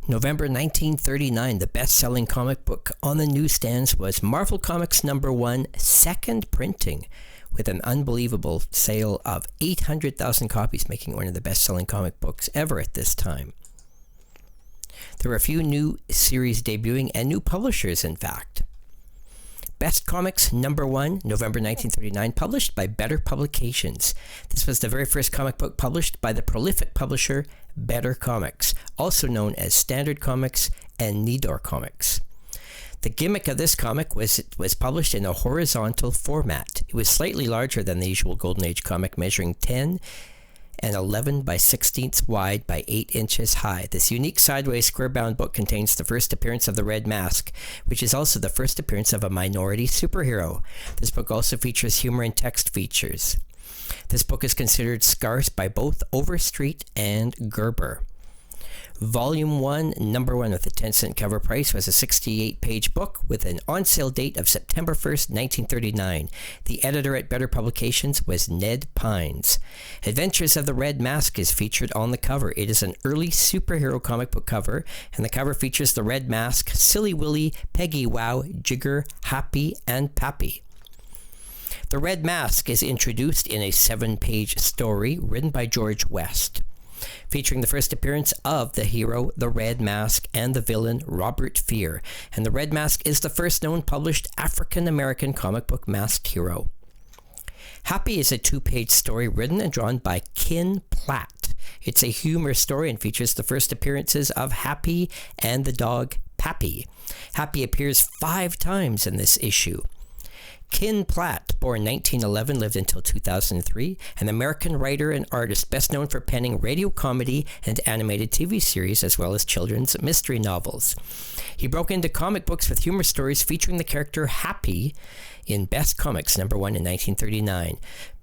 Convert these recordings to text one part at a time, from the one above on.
November 1939, the best-selling comic book on the newsstands was Marvel Comics #1, second printing, with an unbelievable sale of 800,000 copies, making it one of the best-selling comic books ever at this time. There were a few new series debuting and new publishers, in fact. Best Comics #1, November 1939, published by Better Publications. This was the very first comic book published by the prolific publisher Better Comics, also known as Standard Comics and Nidor Comics. The gimmick of this comic was it was published in a horizontal format. It was slightly larger than the usual Golden Age comic, measuring 10 and 11 by 16ths wide by 8 inches high. This unique sideways square-bound book contains the first appearance of the Red Mask, which is also the first appearance of a minority superhero. This book also features humor and text features. This book is considered scarce by both Overstreet and Gerber. Volume 1, number 1 with a 10-cent cover price was a 68-page book with an on-sale date of September 1st, 1939. The editor at Better Publications was Ned Pines. Adventures of the Red Mask is featured on the cover. It is an early superhero comic book cover, and the cover features the Red Mask, Silly Willy, Peggy Wow, Jigger, Happy, and Pappy. The Red Mask is introduced in a 7-page story written by George West, featuring the first appearance of the hero, the Red Mask, and the villain, Robert Fear. And the Red Mask is the first known published African-American comic book masked hero. Happy is a 2-page story written and drawn by Kin Platt. It's a humor story and features the first appearances of Happy and the dog Pappy. Happy appears 5 times in this issue. Kin Platt, born 1911, lived until 2003, an American writer and artist best known for penning radio comedy and animated TV series as well as children's mystery novels. He broke into comic books with humor stories featuring the character Happy in Best Comics #1 in 1939.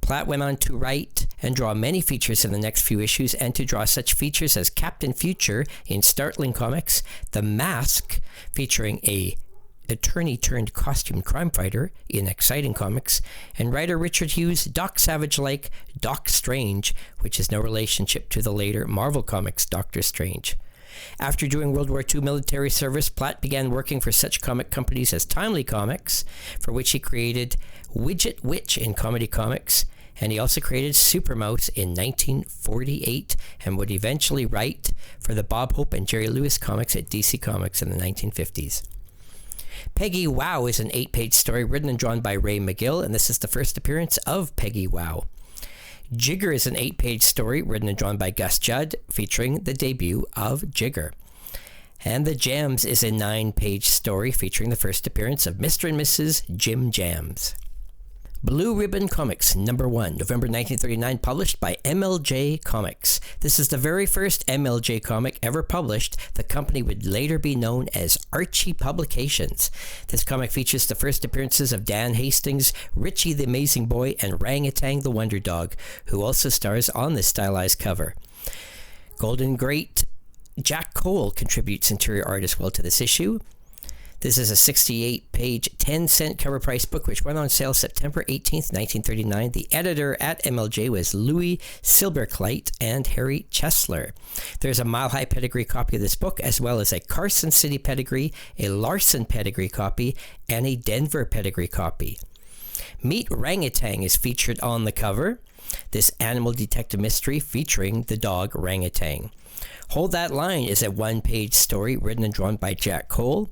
Platt went on to write and draw many features in the next few issues and to draw such features as Captain Future in Startling Comics, The Mask featuring a attorney-turned-costume crime fighter in Exciting Comics, and writer Richard Hughes' Doc Savage-like Doc Strange, which has no relationship to the later Marvel Comics Doctor Strange. After doing World War II military service, Platt began working for such comic companies as Timely Comics, for which he created Widget Witch in Comedy Comics, and he also created Super Mouse in 1948 and would eventually write for the Bob Hope and Jerry Lewis comics at DC Comics in the 1950s. Peggy Wow is an 8-page story written and drawn by Ray McGill, and this is the first appearance of Peggy Wow. Jigger is an 8-page story written and drawn by Gus Judd, featuring the debut of Jigger. And The Jams is a 9-page story featuring the first appearance of Mr. and Mrs. Jim Jams. Blue Ribbon Comics #1, November 1939, published by MLJ Comics. This is the very first MLJ comic ever published. The company would later be known as Archie Publications. This comic features the first appearances of Dan Hastings, Richie the Amazing Boy, and Rangatang the Wonder Dog, who also stars on this stylized cover. Golden Great Jack Cole contributes interior art as well to this issue. This is a 68-page, 10-cent cover price book which went on sale September 18th, 1939. The editor at MLJ was Louis Silberkleit and Harry Chesler. There's a Mile High pedigree copy of this book, as well as a Carson City pedigree, a Larson pedigree copy, and a Denver pedigree copy. Meet Rangatang is featured on the cover. This animal detective mystery featuring the dog Rangatang. Hold That Line is a 1-page story written and drawn by Jack Cole.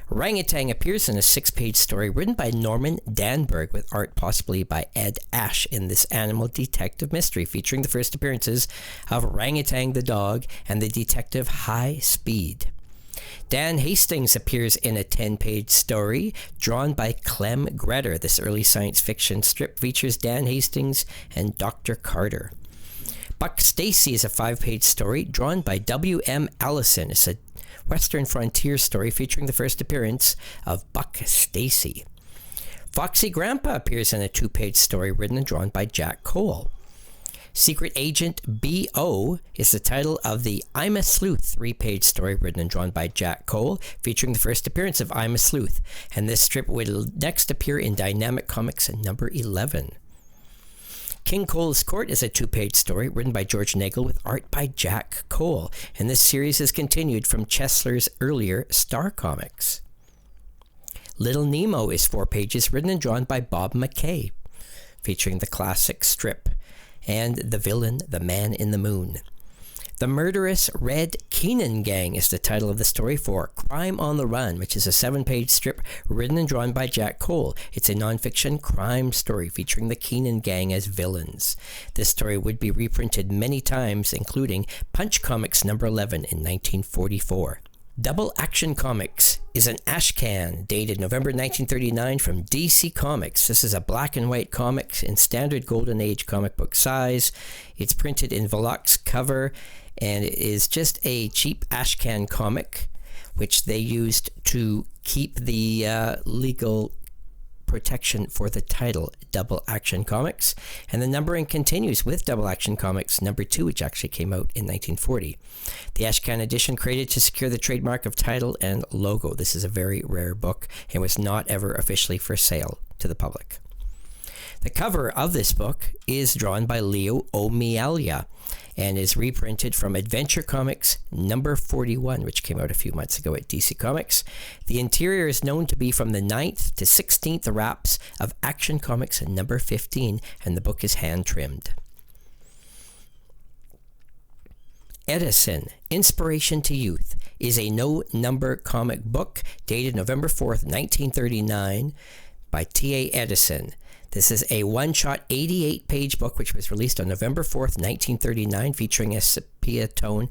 Rangatang appears in a 6-page story written by Norman Danberg with art possibly by Ed Ash in this animal detective mystery featuring the first appearances of Rangatang the dog and the detective High Speed. Dan Hastings appears in a 10-page story drawn by Clem Gretter. This early science fiction strip features Dan Hastings and Dr. Carter. Buck Stacy is a 5-page story drawn by W.M. Allison. It's a Western frontier story featuring the first appearance of Buck Stacy. Foxy Grandpa appears in a 2-page story written and drawn by Jack Cole. Secret Agent B.O. is the title of the I'm a Sleuth 3-page story written and drawn by Jack Cole, featuring the first appearance of I'm a Sleuth, and this strip will next appear in Dynamic Comics #11. King Cole's Court is a 2-page story written by George Nagel with art by Jack Cole, and this series is continued from Chesler's earlier Star Comics. Little Nemo is 4 pages written and drawn by Bob McKay, featuring the classic strip, and the villain, the Man in the Moon. The Murderous Red Keenan Gang is the title of the story for Crime on the Run, which is a 7-page strip written and drawn by Jack Cole. It's a nonfiction crime story featuring the Keenan Gang as villains. This story would be reprinted many times, including Punch Comics number 11 in 1944. Double Action Comics is an ashcan dated November 1939 from DC Comics. This is a black and white comic in standard Golden Age comic book size. It's printed in Velux cover, and it is just a cheap ashcan comic, which they used to keep the legal protection for the title, Double Action Comics. And the numbering continues with Double Action Comics number 2, which actually came out in 1940. The ashcan edition created to secure the trademark of title and logo. This is a very rare book and was not ever officially for sale to the public. The cover of this book is drawn by Leo O'Mealia and is reprinted from Adventure Comics number 41, which came out a few months ago at DC Comics. The interior is known to be from the 9th to 16th wraps of Action Comics number 15, and the book is hand-trimmed. Edison, Inspiration to Youth, is a no-number comic book dated November 4th, 1939 by T.A. Edison. This is a one-shot 88-page book which was released on November 4th, 1939, featuring a sepia tone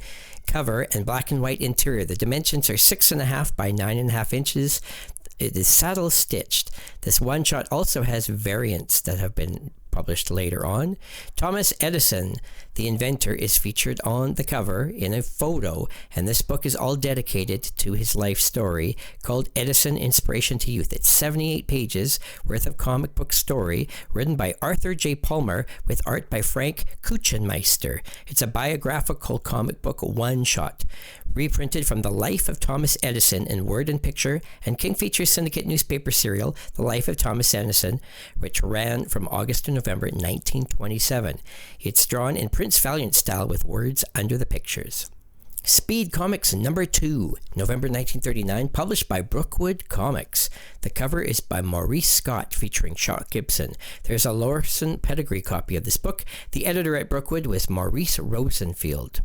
cover and black and white interior. The dimensions are 6.5 by 9.5 inches. It is saddle stitched. This one-shot also has variants that have been published later on. Thomas Edison, the inventor, is featured on the cover in a photo, and this book is all dedicated to his life story called Edison, Inspiration to Youth. It's 78 pages worth of comic book story written by Arthur J. Palmer with art by Frank Kuchenmeister. It's a biographical comic book one-shot, reprinted from the life of Thomas Edison in Word and Picture and King Features Syndicate newspaper serial, The Life of Thomas Edison, which ran from August to November 1927. It's drawn in Prince Valiant style with words under the pictures. Speed Comics number 2, November 1939, published by Brookwood Comics. The cover is by Maurice Scott, featuring Shock Gibson. There's a Lawson pedigree copy of this book. The editor at Brookwood was Maurice Rosenfield.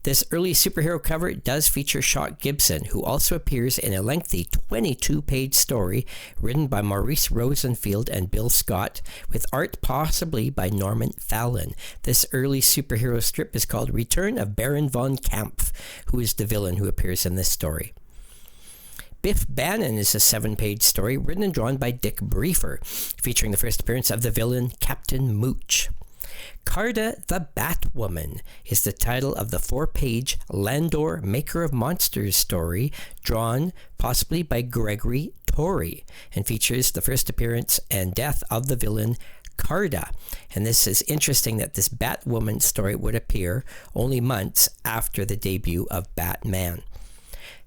This early superhero cover does feature Shock Gibson, who also appears in a lengthy 22-page story written by Maurice Rosenfield and Bill Scott, with art possibly by Norman Fallon. This early superhero strip is called Return of Baron von Kampf, who is the villain who appears in this story. Biff Bannon is a 7-page story written and drawn by Dick Briefer, featuring the first appearance of the villain Captain Mooch. Carda the Batwoman is the title of the 4-page Landor Maker of Monsters story, drawn possibly by Gregory Torrey, and features the first appearance and death of the villain Carda. And this is interesting that this Batwoman story would appear only months after the debut of Batman.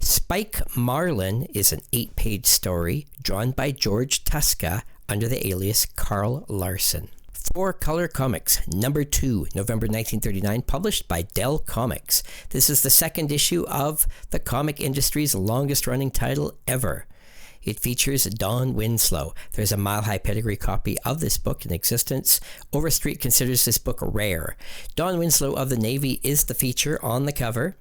Spike Marlin is an 8-page story drawn by George Tuska under the alias Carl Larson. 4-Color Comics, number 2, November 1939, published by Dell Comics. This is the second issue of the comic industry's longest-running title ever. It features Don Winslow. There's a mile-high pedigree copy of this book in existence. Overstreet considers this book rare. Don Winslow of the Navy is the feature on the cover,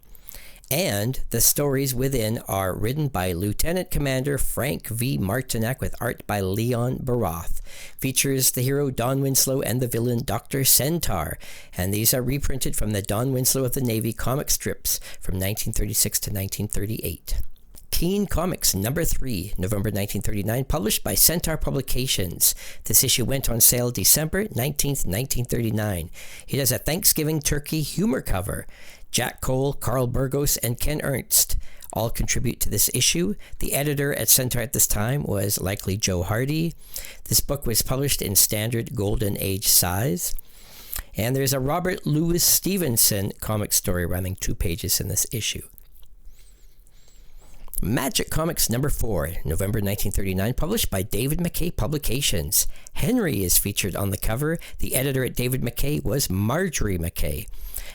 and the stories within are written by Lieutenant Commander Frank V. Martinek with art by Leon Baroth. Features the hero Don Winslow and the villain Dr. Centaur, and these are reprinted from the Don Winslow of the Navy comic strips from 1936 to 1938. Teen Comics number 3, November 1939, published by Centaur Publications. This issue went on sale December 19th, 1939. It has a Thanksgiving turkey humor cover. Jack Cole, Carl Burgos, and Ken Ernst all contribute to this issue. The editor at Centaur at this time was likely Joe Hardy. This book was published in standard Golden Age size. And there's a Robert Louis Stevenson comic story running 2 pages in this issue. Magic Comics number 4, November 1939, published by David McKay Publications. Henry is featured on the cover. The editor at David McKay was Marjorie McKay.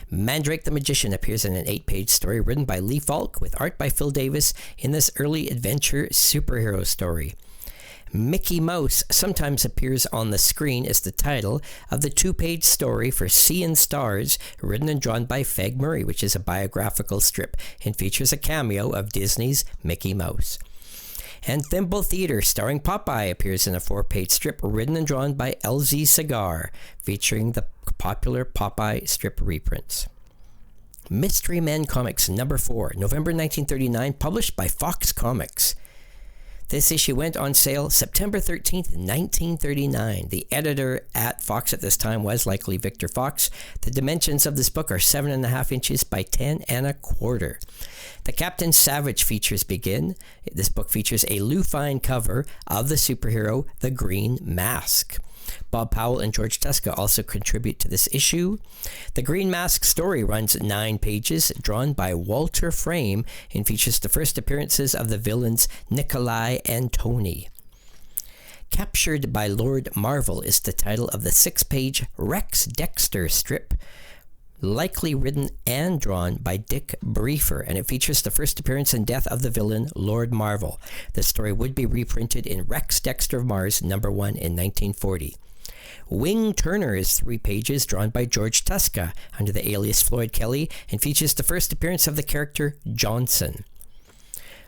Mandrake the Magician appears in an 8-page story written by Lee Falk with art by Phil Davis in this early adventure superhero story. Mickey Mouse sometimes appears on the screen as the title of the 2-page story for Seein' Stars, written and drawn by Feg Murray, which is a biographical strip and features a cameo of Disney's Mickey Mouse. And Thimble Theater, starring Popeye, appears in a 4-page strip written and drawn by LZ Cigar, featuring the popular Popeye strip reprints. Mystery Men Comics number 4, November 1939, published by Fox Comics. This issue went on sale September 13th, 1939. The editor at Fox at this time was likely Victor Fox. The dimensions of this book are 7.5 inches by 10 1/4. The Captain Savage features begin. This book features a Lufine cover of the superhero, the Green Mask. Bob Powell and George Tuska also contribute to this issue. The Green Mask story runs 9 pages, drawn by Walter Frame, and features the first appearances of the villains Nikolai and Tony. Captured by Lord Marvel is the title of the 6-page Rex Dexter strip, likely written and drawn by Dick Briefer, and it features the first appearance and death of the villain Lord Marvel. The story would be reprinted in Rex Dexter of Mars number 1 in 1940. Wing Turner is 3 pages, drawn by George Tuska under the alias Floyd Kelly, and features the first appearance of the character Johnson.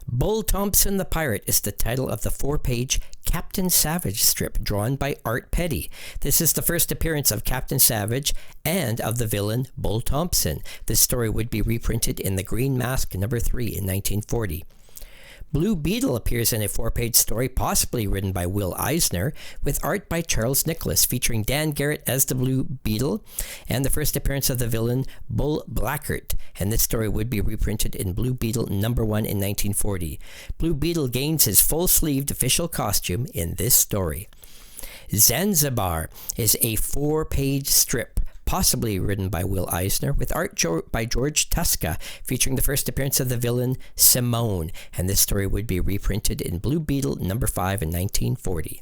Bull Thompson the Pirate is the title of the 4-page Captain Savage strip, drawn by Art Petty. This is the first appearance of Captain Savage and of the villain Bull Thompson. This story would be reprinted in The Green Mask number 3 in 1940. Blue Beetle appears in a 4-page story, possibly written by Will Eisner, with art by Charles Nicholas, featuring Dan Garrett as the Blue Beetle, and the first appearance of the villain Bull Blackert, and this story would be reprinted in Blue Beetle number 1 in 1940. Blue Beetle gains his full-sleeved official costume in this story. Zanzibar is a 4-page strip, possibly written by Will Eisner, with art by George Tuska, featuring the first appearance of the villain Simone, and this story would be reprinted in Blue Beetle number 5 in 1940.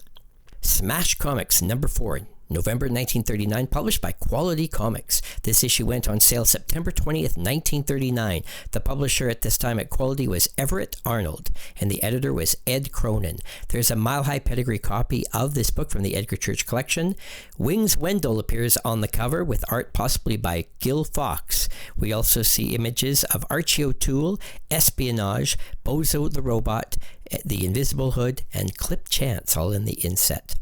Smash Comics number 4, November 1939, published by Quality Comics. This issue went on sale September 20th, 1939. The publisher at this time at Quality was Everett Arnold, and the editor was Ed Cronin. There's a mile-high pedigree copy of this book from the Edgar Church collection. Wings Wendell appears on the cover with art possibly by Gil Fox. We also see images of Archie O'Toole, Espionage, Bozo the Robot, the Invisible Hood, and Clip Chance, all in the inset.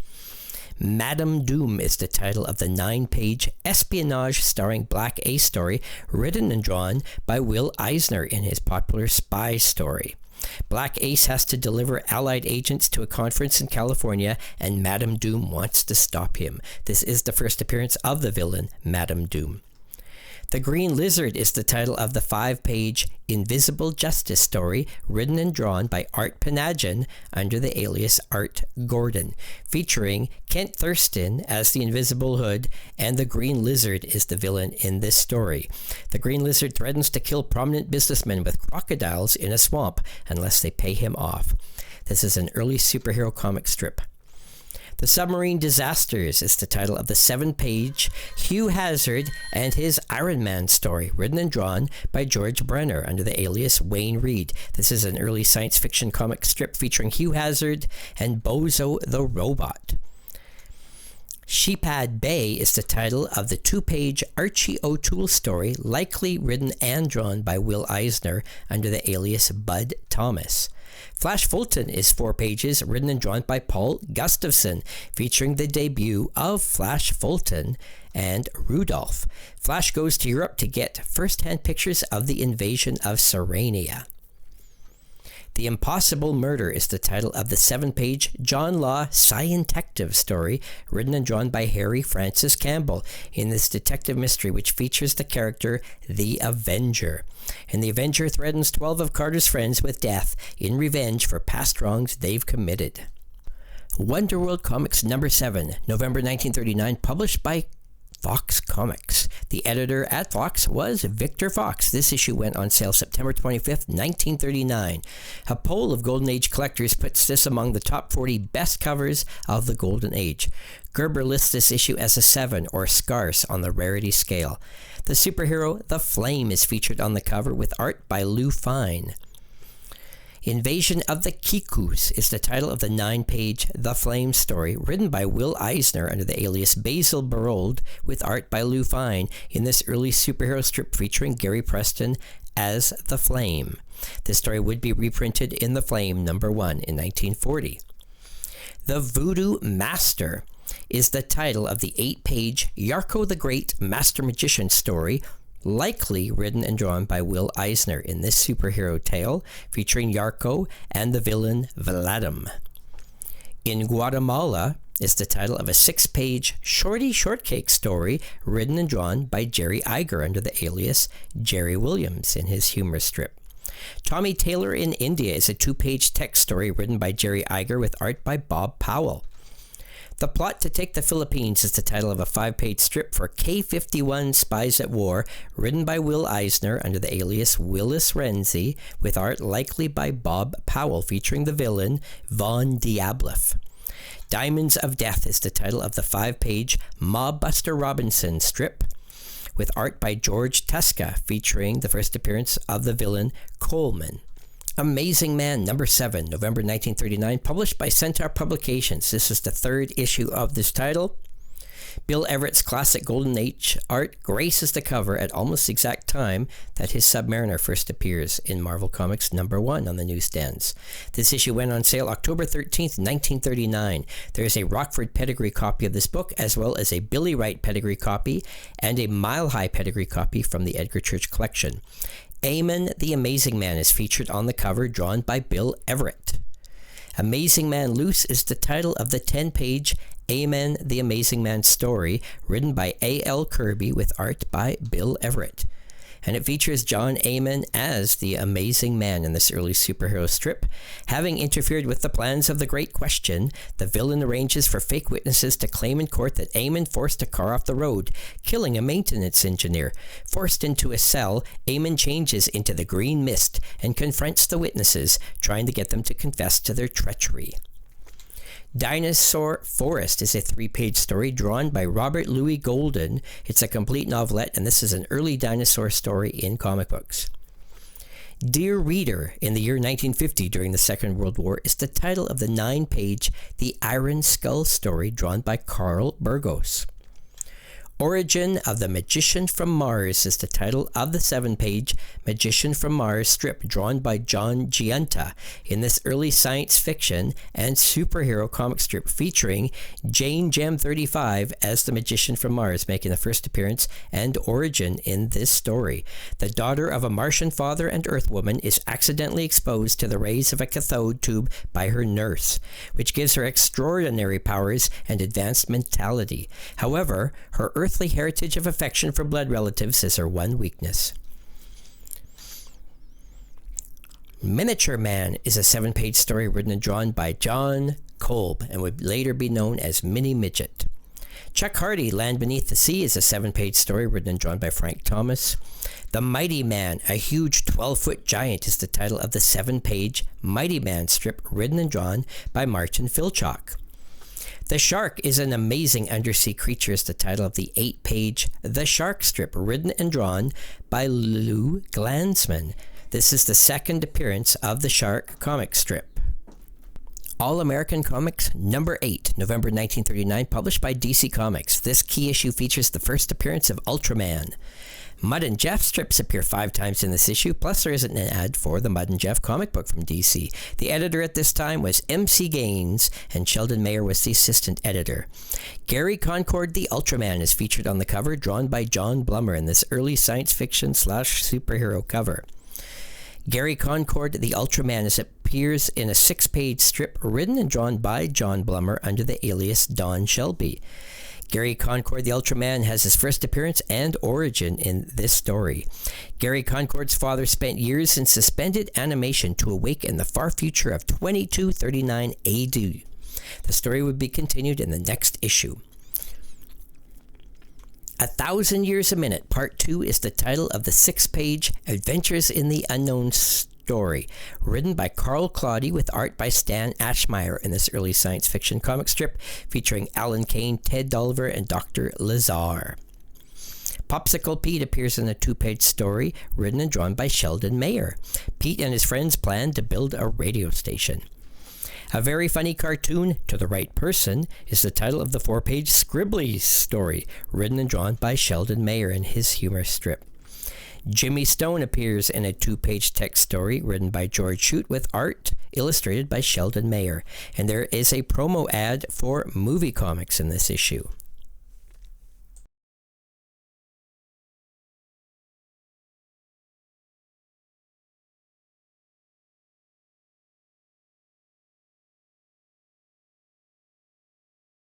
Madame Doom is the title of the 9-page Espionage starring Black Ace story, written and drawn by Will Eisner in his popular spy story. Black Ace has to deliver Allied agents to a conference in California, and Madame Doom wants to stop him. This is the first appearance of the villain, Madame Doom. The Green Lizard is the title of the 5-page Invisible Justice story, written and drawn by Art Panagian under the alias Art Gordon, featuring Kent Thurston as the Invisible Hood, and the Green Lizard is the villain in this story. The Green Lizard threatens to kill prominent businessmen with crocodiles in a swamp unless they pay him off. This is an early superhero comic strip. The Submarine Disasters is the title of the 7-page Hugh Hazard and his Iron Man story, written and drawn by George Brenner under the alias Wayne Reed. This is an early science fiction comic strip featuring Hugh Hazard and Bozo the Robot. Sheepad Bay is the title of the 2-page Archie O'Toole story, likely written and drawn by Will Eisner under the alias Bud Thomas. Flash Fulton is 4 pages, written and drawn by Paul Gustafson, featuring the debut of Flash Fulton and Rudolph. Flash goes to Europe to get first-hand pictures of the invasion of Serenia. The Impossible Murder is the title of the 7-page John Law Scientective story, written and drawn by Harry Francis Campbell in this detective mystery which features the character The Avenger. And the Avenger threatens 12 of Carter's friends with death in revenge for past wrongs they've committed. Wonderworld Comics number 7, November 1939, published by Fox Comics. The editor at Fox was Victor Fox. This issue went on sale September 25th, 1939. A poll of Golden Age collectors puts this among the top 40 best covers of the Golden Age. Gerber lists this issue as a 7, or scarce, on the rarity scale. The superhero The Flame is featured on the cover with art by Lou Fine. Invasion of the Kikus is the title of the 9-page The Flame story, written by Will Eisner under the alias Basil Barold, with art by Lou Fine, in this early superhero strip featuring Gary Preston as The Flame. This story would be reprinted in The Flame #1 in 1940. The Voodoo Master is the title of the 8-page Yarko the Great Master Magician story, likely written and drawn by Will Eisner, in this superhero tale featuring Yarko and the villain Vladim. In Guatemala is the title of a 6-page Shorty Shortcake story written and drawn by Jerry Iger under the alias Jerry Williams in his humor strip. Tommy Taylor in India is a 2-page text story written by Jerry Iger with art by Bob Powell. The Plot to Take the Philippines is the title of a 5-page strip for K-51 Spies at War, written by Will Eisner under the alias Willis Renzi, with art likely by Bob Powell, featuring the villain Von Diabloff. Diamonds of Death is the title of the 5-page Mobbuster Robinson strip, with art by George Tuska, featuring the first appearance of the villain Coleman. Amazing Man #7, November 1939, published by Centaur Publications. This is the 3rd issue of this title. Bill Everett's classic Golden Age art graces the cover at almost the exact time that his Submariner first appears in Marvel Comics #1 on the newsstands. This issue went on sale October 13th, 1939. There is a Rockford Pedigree copy of this book, as well as a Billy Wright Pedigree copy and a Mile High Pedigree copy from the Edgar Church collection. Eamonn the Amazing Man is featured on the cover, drawn by Bill Everett. Amazing Man Loose is the title of the 10-page Eamonn the Amazing Man story, written by A.L. Kirby with art by Bill Everett. And it features John Eamonn as the Amazing Man in this early superhero strip. Having interfered with the plans of the Great Question, the villain arranges for fake witnesses to claim in court that Eamonn forced a car off the road, killing a maintenance engineer. Forced into a cell, Eamonn changes into the Green Mist and confronts the witnesses, trying to get them to confess to their treachery. Dinosaur Forest is a 3-page story drawn by Robert Louis Golden. It's a complete novelette, and this is an early dinosaur story in comic books. Dear Reader, in the year 1950 during the Second World War, is the title of the 9-page The Iron Skull story, drawn by Carl Burgos. Origin of the Magician from Mars is the title of the 7-page Magician from Mars strip, drawn by John Giunta, in this early science fiction and superhero comic strip featuring Jane Gem 35 as the Magician from Mars, making the first appearance and origin in this story. The daughter of a Martian father and Earthwoman is accidentally exposed to the rays of a cathode tube by her nurse, which gives her extraordinary powers and advanced mentality. However, her earthly heritage of affection for blood relatives is her one weakness. Miniature Man is a 7-page story written and drawn by John Kolb and would later be known as Mini Midget. Chuck Hardy, Land Beneath the Sea is a 7-page story written and drawn by Frank Thomas. The Mighty Man, a huge 12-foot giant, is the title of the 7-page Mighty Man strip written and drawn by Martin Filchock. The Shark is an amazing undersea creature is the title of the 8-page The Shark strip, written and drawn by Lou Glanzman. This is the 2nd appearance of the Shark comic strip. All-American Comics #8, November 1939, published by DC Comics. This key issue features the first appearance of Ultraman. Mud and Jeff strips appear 5 times in this issue, plus there is an ad for the Mud and Jeff comic book from DC. The editor at this time was M.C. Gaines, and Sheldon Mayer was the assistant editor. Gary Concord the Ultraman is featured on the cover, drawn by John Blummer in this early science fiction / superhero cover. Gary Concord the Ultraman appears in a 6-page strip written and drawn by John Blummer under the alias Don Shelby. Gary Concord the Ultraman has his first appearance and origin in this story. Gary Concord's father spent years in suspended animation to awaken the far future of 2239 AD. The story would be continued in the next issue. 1,000 Years a Minute, Part 2 is the title of the 6-page Adventures in the Unknown story, written by Carl Claudy with art by Stan Ashmeyer in this early science fiction comic strip featuring Alan Kane, Ted Dolliver, and Dr. Lazar. Popsicle Pete appears in a 2-page story written and drawn by Sheldon Mayer. Pete and his friends plan to build a radio station. A Very Funny Cartoon, To the Right Person, is the title of the 4-page Scribbly story, written and drawn by Sheldon Mayer in his humor strip. Jimmy Stone appears in a 2-page text story written by George Shute with art illustrated by Sheldon Mayer, and there is a promo ad for movie comics in this issue.